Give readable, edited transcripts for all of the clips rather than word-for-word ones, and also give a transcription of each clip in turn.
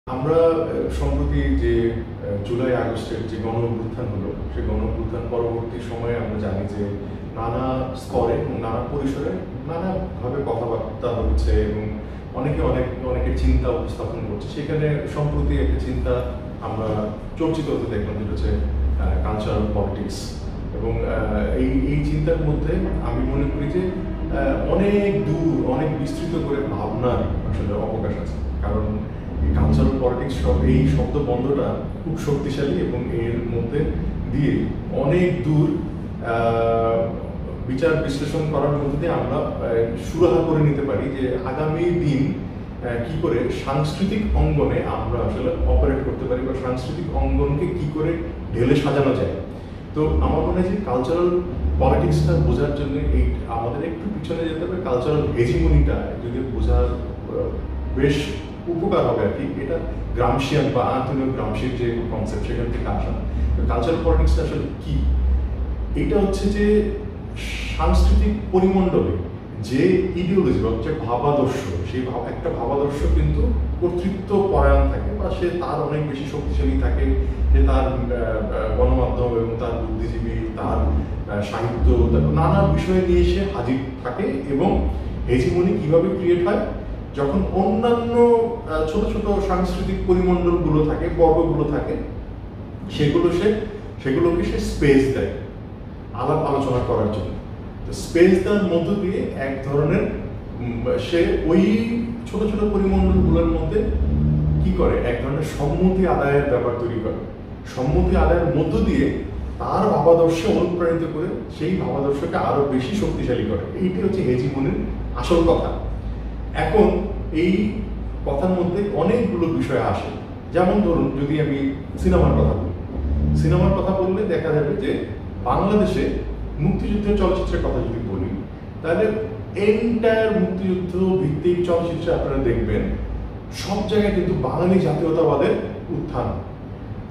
আমরা সম্প্রতি যে জুলাই আগস্টের যে গণ অভ্যুত্থান হলো, সেই গণ অভ্যুত্থান পরবর্তী সময়ে আমরা জানি যে নানা স্তরে এবং নানা পরিসরে নানাভাবে কথাবার্তা হচ্ছে এবং অনেকের চিন্তা উপস্থাপন করছে। সেখানে সম্প্রতি একটা চিন্তা আমরা চর্চিত হতে দেখলাম, যেটা হচ্ছে কালচারাল পলিটিক্স। এবং এই চিন্তার মধ্যে আমি মনে করি যে অনেক দূর, অনেক বিস্তৃত করে ভাবনার আসলে অবকাশ আছে। কারণ কালচারাল পলিটিক্স এই শব্দবন্ধটা খুব শক্তিশালী এবং এর মধ্যে দিয়ে অনেক দূর বিচার বিশ্লেষণ করার মধ্যে দিয়ে আমরা সুরাহা করে নিতে পারি যে আগামী দিন কি করে সাংস্কৃতিক অঙ্গনে আমরা আসলে অপারেট করতে পারি বা সাংস্কৃতিক অঙ্গনকে কি করে ঢেলে সাজানো যায়। তো আমার মনে হয় যে কালচারাল পলিটিক্সটা বোঝার জন্য আমাদের একটু পিছনে যেতে হবে। কালচারাল হেজিমনিটা যদি বোঝার বেশ উপকার হবে আর কি। এটা গ্রামশিয়ান বা আন্তনিও গ্রামশির যে কনসেপ্ট, সেখান থেকে আসা। কালচারাল পলিটিক্সটা আসলে কি? এটা হচ্ছে যে সাংস্কৃতিক পরিমণ্ডলে যে ইডিওলজি বা যে ভাবাদর্শ, সেই একটা ভাবাদর্শ কিন্তু কর্তৃত্ব পরায়ণ থাকে বা সে তার অনেক বেশি শক্তিশালী থাকে, যে তার গণমাধ্যম এবং তার বুদ্ধিজীবী, তার সাহিত্য, নানা বিষয় নিয়ে সে হাজির থাকে। এবং হেজিমনি কিভাবে ক্রিয়েট হয়? যখন অন্যান্য ছোট ছোট সাংস্কৃতিক পরিমণ্ডলগুলো থাকে, পর্বগুলো থাকে, সেগুলোকে সে স্পেস দেয় আলাপ আলোচনা করার জন্য। তো স্পেস দেওয়ার মধ্য দিয়ে এক ধরনের সে ওই ছোট ছোট পরিমণ্ডলগুলোর মধ্যে কি করে, এক ধরনের সম্মতি আদায়ের ব্যাপার তৈরি করে। সম্মতি আদায়ের মধ্য দিয়ে তার ভাবাদর্শে অনুপ্রাণিত করে সেই ভাবাদর্শকে আরো বেশি শক্তিশালী করে। এইটি হচ্ছে হেজিমনির আসল কথা। এখন এই কথার মধ্যে অনেকগুলো বিষয় আসে। যেমন ধরুন, যদি আমি সিনেমার কথা বললে দেখা যাবে যে বাংলাদেশে মুক্তিযুদ্ধের চলচ্চিত্রের কথা যদি বলি, তাহলে এন্টায়ার মুক্তিযুদ্ধ ভিত্তিক চলচ্চিত্রে আপনারা দেখবেন সব জায়গায় কিন্তু বাঙালি জাতীয়তাবাদের উত্থান।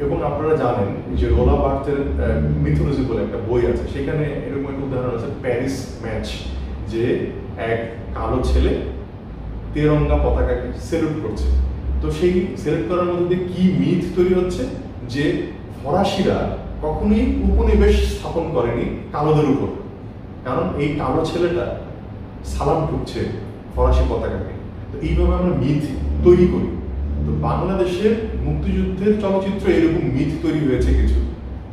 এবং আপনারা জানেন যে রোলা বার্থের মিথোলজি বলে একটা বই আছে, সেখানে এরকম একটা উদাহরণ আছে, প্যারিস ম্যাচ, যে এক কালো ছেলে তেরঙ্গা পতাকাকে সেলুট করছে। তো সেই সেলুট করার মধ্যে কি মিথ তৈরি হচ্ছে যে ফরাসিরা কখনোই উপনিবেশ স্থাপন করেনি কালোদের উপর, কারণ এই কালো ছেলেটা সালাম ঠুকছে ফরাসি পতাকাকে। তো এইভাবে আমরা মিথ তৈরি করি। তো বাংলাদেশের মুক্তিযুদ্ধের চলচ্চিত্র এরকম মিথ তৈরি হয়েছে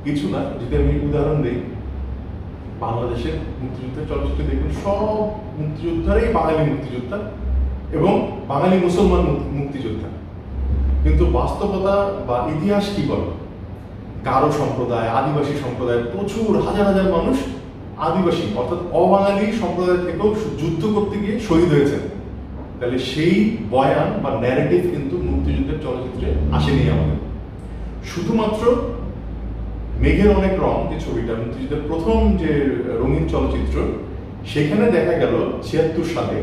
কিছু না। যদি আমি উদাহরণ দিই, বাংলাদেশের মুক্তিযুদ্ধের চলচ্চিত্র দেখবেন সব মুক্তিযোদ্ধারাই বাঙালি মুক্তিযোদ্ধা এবং বাঙালি মুসলমান মুক্তিযোদ্ধা। কিন্তু বাস্তবতা বা ইতিহাস কি বলে? গারো সম্প্রদায়, আদিবাসী সম্প্রদায়, প্রচুর হাজার হাজার মানুষ আদিবাসী অর্থাৎ অবাঙালি সম্প্রদায় থেকেও যুদ্ধ করতে গিয়ে শহীদ হয়েছেন। তাহলে সেই বয়ান বা ন্যারেটিভ কিন্তু মুক্তিযুদ্ধের চলচ্চিত্রে আসেনি আমাদের। শুধুমাত্র মেঘের অনেক রং যে ছবিটা, মুক্তিযুদ্ধের প্রথম যে রঙিন চলচ্চিত্র, সেখানে দেখা গেল ৭৬ সালে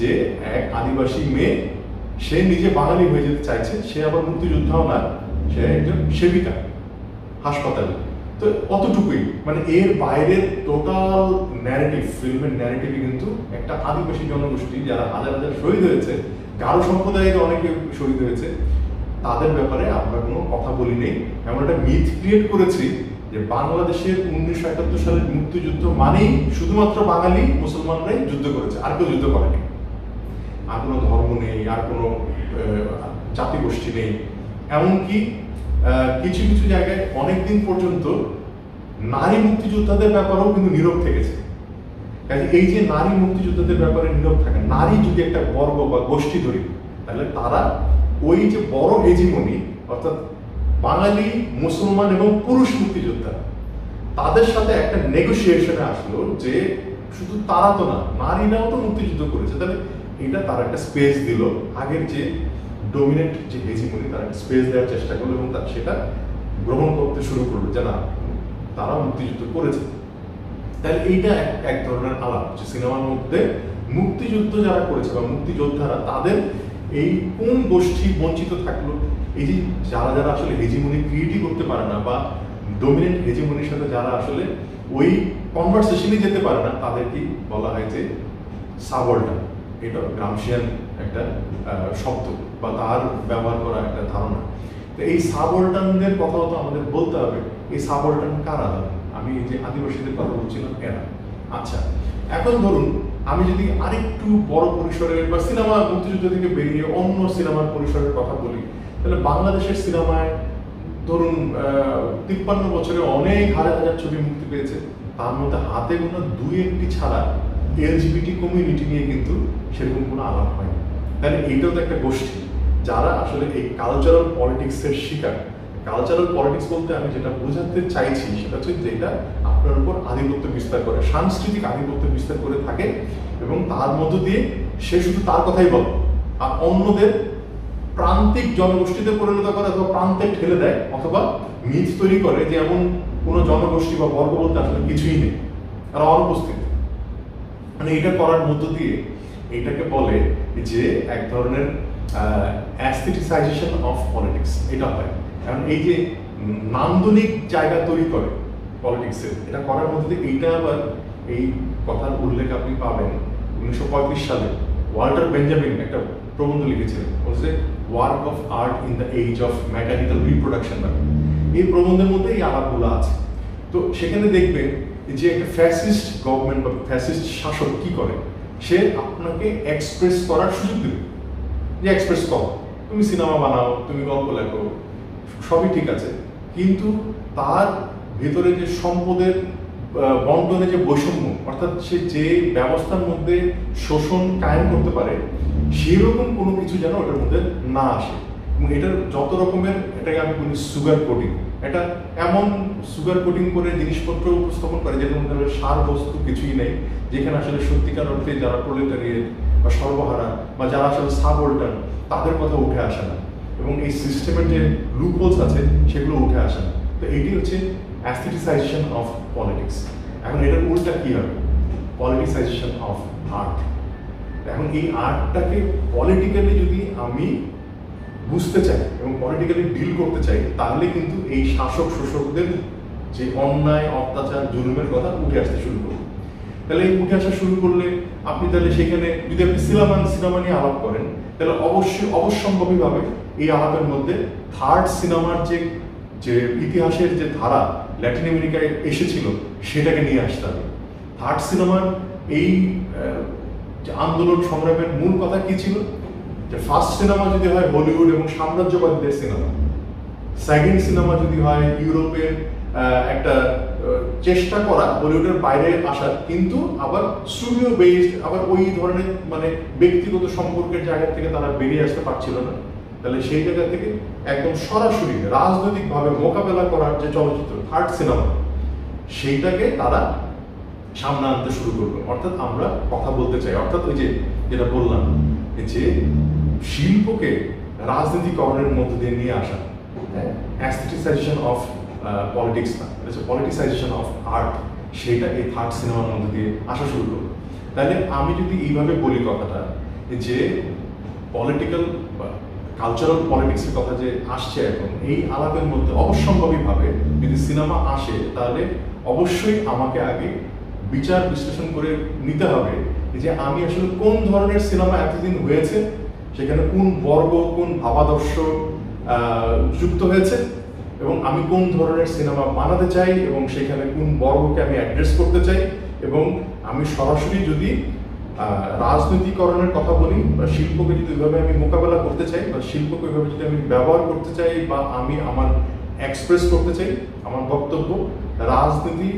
যে এক আদিবাসী মেয়ে, সে নিজে বাঙালি হয়ে যেতে চাইছে, সে আবার মুক্তিযোদ্ধাও না, সে একজন সেবিকা হাসপাতালে। তো অতটুকুই, মানে এর বাইরের টোটাল ন্যারেটিভ, ফিল্মের ন্যারেটিভ কিন্তু একটা আদিবাসী জনগোষ্ঠী যারা হাজার হাজার শহীদ হয়েছে, গারো সম্প্রদায়ের অনেকে শহীদ হয়েছে, তাদের ব্যাপারে আমরা কোনো কথা বলি নেই। এমন একটা মিথ ক্রিয়েট করেছি যে বাংলাদেশের 1971 সালের মুক্তিযুদ্ধ মানেই শুধুমাত্র বাঙালি মুসলমানরাই যুদ্ধ করেছে, আর কেউ যুদ্ধ করেনি। আর কোনো ধর্ম নেই, আর কোনো জাতিগোষ্ঠী নেই। এমনকি কিছু কিছু জায়গায় অনেকদিন পর্যন্ত নারী মুক্তিযোদ্ধাদের ব্যাপারেও কিন্তু নীরব থেকেছে। এই যে নারী মুক্তিযোদ্ধাদের ব্যাপারে নীরব থাকে, নারী যদি একটা বর্গ বা গোষ্ঠী ধরি, তাহলে তারা ওই যে বড় হেজিমনি অর্থাৎ বাঙালি, মুসলমান এবং পুরুষ মুক্তিযোদ্ধা, তাদের সাথে একটা নেগোসিয়েশনে আসলো যে শুধু তারা তো না, নারীরাও তো মুক্তিযুদ্ধ করেছে। তাহলে এটা তার একটা স্পেস দিল, আগের যে ডমিনেন্ট যে হেজিমনি তার একটা স্পেস দেওয়ার চেষ্টা করলো এবং সেটা গ্রহণ করতে শুরু করলো যে না, তারা মুক্তিযুদ্ধ করেছে। তাহলে এইটা এক ধরনের আলাপ যে সিনেমার মধ্যে মুক্তিযুদ্ধ যারা করেছে বা মুক্তিযোদ্ধারা, তাদের এই কোন গোষ্ঠী বঞ্চিত থাকলো, এই যে যারা যারা আসলে হেজিমনি ক্রিয়েটই করতে পারে না বা ডমিনেন্ট হেজিমনির সাথে যারা আসলে ওই কনভারসেশনে যেতে পারে না, তাদেরকেই বলা হয় যে সাবঅর্ডিনেট। এটা গ্রামশিয়ান একটা শব্দ বা তার ব্যবহার করা একটা ধারণা। তো এই সাবঅল্টার্নদের কথাও তো আমাদের বলতে হবে। এই সাবঅল্টার্ন কারা? আমি এই যে আদিবাসীদের কথা বলছিলাম এরা। আচ্ছা, এখন ধরুন আমি যদি আরেকটু বড় পরিসরের বা সিনেমা মুক্তিযুদ্ধ থেকে বেরিয়ে অন্য সিনেমার পরিসরের কথা বলি, তাহলে বাংলাদেশের সিনেমায় ধরুন 53 বছরে অনেক হাজার হাজার ছবি মুক্তি পেয়েছে, তার মধ্যে হাতে গোনা 2-1টি ছাড়া এলজিবিটি কমিউনিটি নিয়ে কিন্তু সেরকম কোনো আলাপ হয় না। তাহলে এইটাও তো একটা গোষ্ঠী যারা আসলে এই কালচারাল পলিটিক্সের শিকার। কালচারাল পলিটিক্স বলতে আমি যেটা বোঝাতে চাইছি সেটা হচ্ছে যেটা আপনার উপর আধিপত্য বিস্তার করে, সাংস্কৃতিক আধিপত্য বিস্তার করে থাকে, এবং তার মধ্য দিয়ে সে শুধু তার কথাই বলে আর অন্যদের প্রান্তিক জনগোষ্ঠীতে পরিণত করে অথবা প্রান্তে ঠেলে দেয়, অথবা মিথ তৈরি করে যে এমন কোনো জনগোষ্ঠী বা বর্গ বলতে আসলে কিছুই নেই, আর অনুপস্থিত। মানে এটা করার মধ্য দিয়ে এটাকে বলে যে এক ধরনের অ্যাস্থেটিসাইজেশন অফ পলিটিক্স এটা হয়। কারণ এই যে নান্দনিক জায়গা তৈরি করে পলিটিক্সের, এটা করার মধ্যে দিয়ে এইটা আবার এই কথার উল্লেখ আপনি পাবেন 1935 সালে ওয়াল্টার বেঞ্জামিন একটা প্রবন্ধ লিখেছিলেন, বলছে work of art in the age of mechanical reproduction. এই প্রবন্ধের মধ্যে এই আলাপগুলো আছে। তো সেখানে দেখবেন যে একটা ফ্যাসিস্ট গভর্নমেন্ট বা ফ্যাসিস্ট শাসক কি করে, সে আপনাকে এক্সপ্রেস করার সুযোগ দেবে, যে এক্সপ্রেস করো, তুমি সিনেমা বানাও, তুমি গল্প লেখো, সবই ঠিক আছে, কিন্তু তার ভেতরে যে সম্পদের বন্টনে যে বৈষম্য, অর্থাৎ সে যে ব্যবস্থার মধ্যে শোষণ কায়েম করতে পারে সেরকম কোনো কিছু যেন ওটার মধ্যে না আসে। এবং এটার যত রকমের, এটাকে আমি বলি সুগার কোটিং, এটা এমন সুগার কোটিং করে জিনিসপত্র উপস্থাপন করে যেটার মধ্যে সার বস্তু কিছুই নেই, যেখানে আসলে সত্যিকার অর্থে যারা প্রোলেটারিয়েট বা সর্বহারা বা যারা আসলে সাবঅল্টার্ন তাদের কথা উঠে আসে না, এবং এই সিস্টেমের যে লুপহোলস আছে সেগুলো উঠে আসে না। তো এটি হচ্ছে অ্যাস্থেটিসাইজেশন অফ পলিটিক্স। এখন এটার উল্টা কি হবে? Politicisation of art. এখন এই আর্টটাকে পলিটিক্যালি যদি আমি বুঝতে চাই এবং পলিটিক্যালি ডিল করতে চাই, তাহলে কিন্তু এই শাসক শোষকদের যে অন্যায় অত্যাচার জুলুমের কথা উঠে আসতে শুরু করবে। তাহলে এই উঠে আসা শুরু করলে আপনি তাহলে সেখানে যদি আপনি সিনেমা নিয়ে আলাপ করেন, তাহলে অবশ্যম্ভাবীভাবে এই আলাপের মধ্যে থার্ড সিনেমার যে ইতিহাসের যে ধারা ল্যাটিন আমেরিকায় এসেছিল সেটাকে নিয়ে আসতে হবে। থার্ড সিনেমার এই আন্দোলন সংগ্রামের মূল কথা কি ছিল? যে ফার্স্ট সিনেমা যদি হয় হলিউড এবং সাম্রাজ্যবাদীদের সিনেমা, সেকেন্ড সিনেমা যদি হয় ইউরোপের একটা চেষ্টা করা হলিউডের বাইরে আসার, কিন্তু আবার স্টুডিও বেসড, আবার ওই ধরনের মানে ব্যক্তিগত সম্পর্কের জায়গা থেকে তারা বেরিয়ে আসতে পারছিল না। তাহলে সেই জায়গা থেকে একদম সরাসরি রাজনৈতিকভাবে মোকাবেলা করার যে চলচ্চিত্র থার্ড সিনেমা, সেইটাকে তারা সামনে আনতে শুরু করলো। অর্থাৎ আমরা কথা বলতে চাই, অর্থাৎ ওই যে যেটা বললাম যে শিল্পকে রাজনীতিকরণের মধ্যে দিয়ে নিয়ে আসা, অ্যাস্থেটিসাইজেশন অফ পলিটিক্স না, পলিটিসাইজেশন অফ আর্ট, সেটা এই থার্ড সিনেমার মধ্যে দিয়ে আসা শুরু করলো। তাহলে আমি যদি এইভাবে বলি কথাটা, যে পলিটিক্যাল বা কালচারাল পলিটিক্সের কথা যে আসছে এখন এই আলাপের মধ্যে, অবশ্যম্ভাবীভাবে যদি সিনেমা আসে, তাহলে অবশ্যই আমাকে আগে বিচার বিশ্লেষণ করে নিতে হবে যে আমি আসলে কোন ধরনের সিনেমা এতদিন হয়েছে, সেখানে কোন বর্গ কোন ভাবাদর্শ যুক্ত হয়েছে, এবং আমি কোন ধরনের সিনেমা বানাতে চাই এবং সেখানে কোন বর্গকে আমি অ্যাড্রেস করতে চাই। এবং আমি সরাসরি যদি রাজনীতিকরণের কথা বলি বা শিল্পকে যদি ওইভাবে আমি মোকাবেলা করতে চাই বা শিল্পকে ওইভাবে যদি আমি ব্যবহার করতে চাই বা আমি আমার এক্সপ্রেস করতে চাই আমার বক্তব্য, রাজনীতি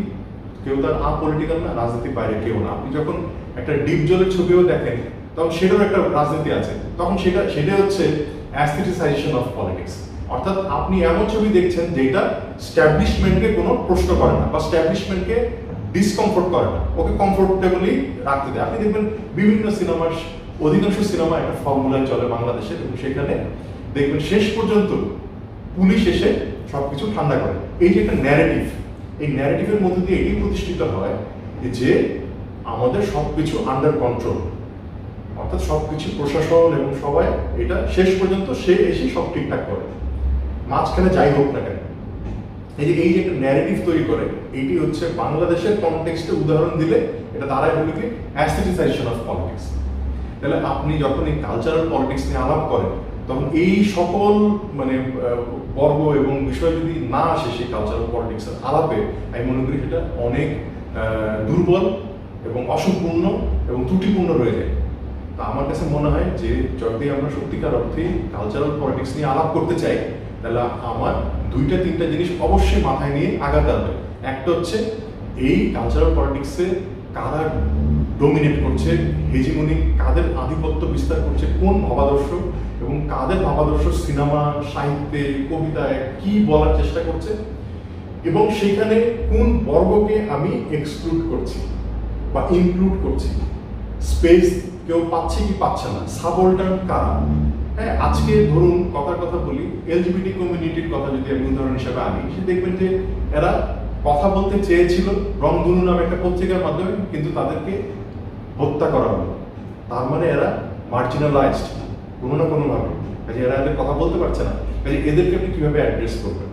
কেউ তার আপলিটিক্যাল না, রাজনীতির বাইরে কেউ না। আপনি যখন একটা ডিপ জলের ছবিও দেখেন তখন সেটারও একটা রাজনীতি আছে, তখন সেটা হচ্ছে অ্যাস্থেটিসাইজেশন অফ পলিটিক্স। অর্থাৎ আপনি এমন ছবি দেখছেন যেটা স্ট্যাবলিশমেন্টকে কোনো প্রশ্ন করে না বা স্ট্যাবলিশমেন্টকে ডিসকমফোর্ট করে না, ওকে কমফোর্টেবলি রাখতে দেয়। আপনি দেখবেন বিভিন্ন সিনেমার অধিকাংশ সিনেমা একটা ফর্মুলায় চলে বাংলাদেশের, এবং সেখানে দেখবেন শেষ পর্যন্ত পুলিশ এসে সবকিছু ঠান্ডা করে। এই যে একটা ন্যারেটিভ, এই ন্যারেটিভের মধ্যে দিয়ে এটি প্রতিষ্ঠিত হয় যে আমাদের সবকিছু আন্ডার কন্ট্রোল, অর্থাৎ সবকিছু প্রশাসন এবং সবাই এটা শেষ পর্যন্ত সে এসে সব ঠিকঠাক করে, মাঝখানে যাই হোক না কেন। এই যে একটা ন্যারেটিভ তৈরি করে, এইটি হচ্ছে বাংলাদেশের কনটেক্সটে উদাহরণ দিলে এটা দাঁড়ায় হলো কি অ্যাস্থেটিসাইজেশন অফ পলিটিক্স। তাহলে আপনি যখন এই কালচারাল পলিটিক্স নিয়ে আলাপ করেন, তখন এই সকল মানে বর্গ এবং বিষয় যদি না আসে সেই কালচারাল পলিটিক্সের আলাপে, আমি মনে করি সেটা অনেক দুর্বল এবং অসম্পূর্ণ এবং ত্রুটিপূর্ণ রয়ে যায়। তা আমার কাছে মনে হয় যে যদি আমরা সত্যিকার অর্থে কালচারাল পলিটিক্স নিয়ে আলাপ করতে চাই, তাহলে আমার দুইটা তিনটা জিনিস অবশ্যই মাথায় নিয়ে আগাতে হবে। একটা হচ্ছে এই কালচারাল পলিটিক্সে কারা ডোমিনেট করছে, হেজিমনি কাদের আধিপত্য বিস্তার করছে, কোন ভাবাদর্শ এবং কাদের ভাবাদর্শ সিনেমা, সাহিত্যে, কবিতায় কি বলার চেষ্টা করছে, এবং সেখানে কোন বর্গকে আমি এক্সক্লুড করছি বা ইনক্লুড করছি, স্পেস কেউ পাচ্ছে কি পাচ্ছে না, সাবঅল্টার্ন কারা। হ্যাঁ, আজকে ধরুন কথার কথা বলি, এলজিবিটি কমিউনিটির কথা যদি আমি উদাহরণ হিসেবে আনি, সে দেখবেন যে এরা কথা বলতে চেয়েছিল রংধনু নামে একটা পত্রিকার মাধ্যমে, কিন্তু তাদেরকে হত্যা করা হলো। তার মানে এরা মার্জিনালাইজড কোনো না কোনোভাবে, কাজে এরা এদের কথা বলতে পারছে না, কাজে এদেরকে আপনি কিভাবে অ্যাড্রেস করবেন।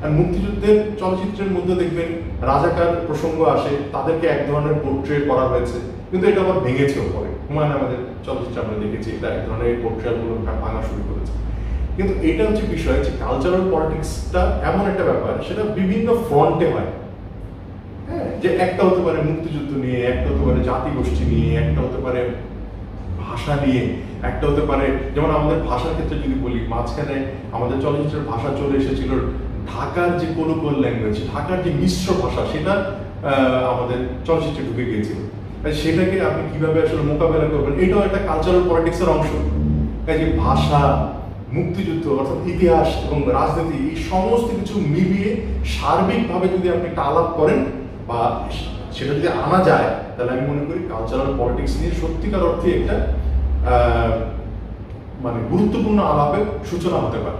আর মুক্তিযুদ্ধের চলচ্চিত্রের মধ্যে দেখবেন রাজাকার প্রসঙ্গ আসে, তাদেরকে এক ধরনের পোর্ট্রেট করা হয়েছে, কিন্তু এটা আবার ভেঙেছেও পরে। হুমায়ুন আমাদের চলচ্চিত্রে আমরা দেখেছি এটা এক ধরনের পোর্ট্রেটগুলো ভাঙা শুরু করেছে। কিন্তু এটা হচ্ছে বিষয় যে কালচারাল পলিটিক্সটা এমন একটা ব্যাপার, সেটা বিভিন্ন ফ্রন্টে হয়। হ্যাঁ, যে একটা হতে পারে মুক্তিযুদ্ধ নিয়ে, একটা হতে পারে জাতিগোষ্ঠী নিয়ে, একটা হতে পারে ভাষা নিয়ে, একটা হতে পারে যেমন আমাদের ভাষার ক্ষেত্রে যদি বলি, মাঝখানে আমাদের চলচ্চিত্রের ভাষা চলে এসেছিল ঢাকার যে কোলোকিয়াল ল্যাঙ্গুয়েজ, ঢাকার যে মিশ্র ভাষা, সেটা আমাদের চলচ্চিত্রে ঢুকে গিয়েছিল। সেটাকে আপনি কিভাবে আসলে মোকাবেলা করবেন, এটাও একটা কালচারাল পলিটিক্সের অংশ। তাই যে ভাষা, মুক্তিযুদ্ধ অর্থাৎ ইতিহাস এবং রাজনীতি, এই সমস্ত কিছু মিলিয়ে সার্বিকভাবে যদি আপনি একটা আলাপ করেন বা সেটা যদি আনা যায়, তাহলে আমি মনে করি কালচারাল পলিটিক্স নিয়ে সত্যিকার অর্থে একটা মানে গুরুত্বপূর্ণ আলাপের সূচনা হতে পারে।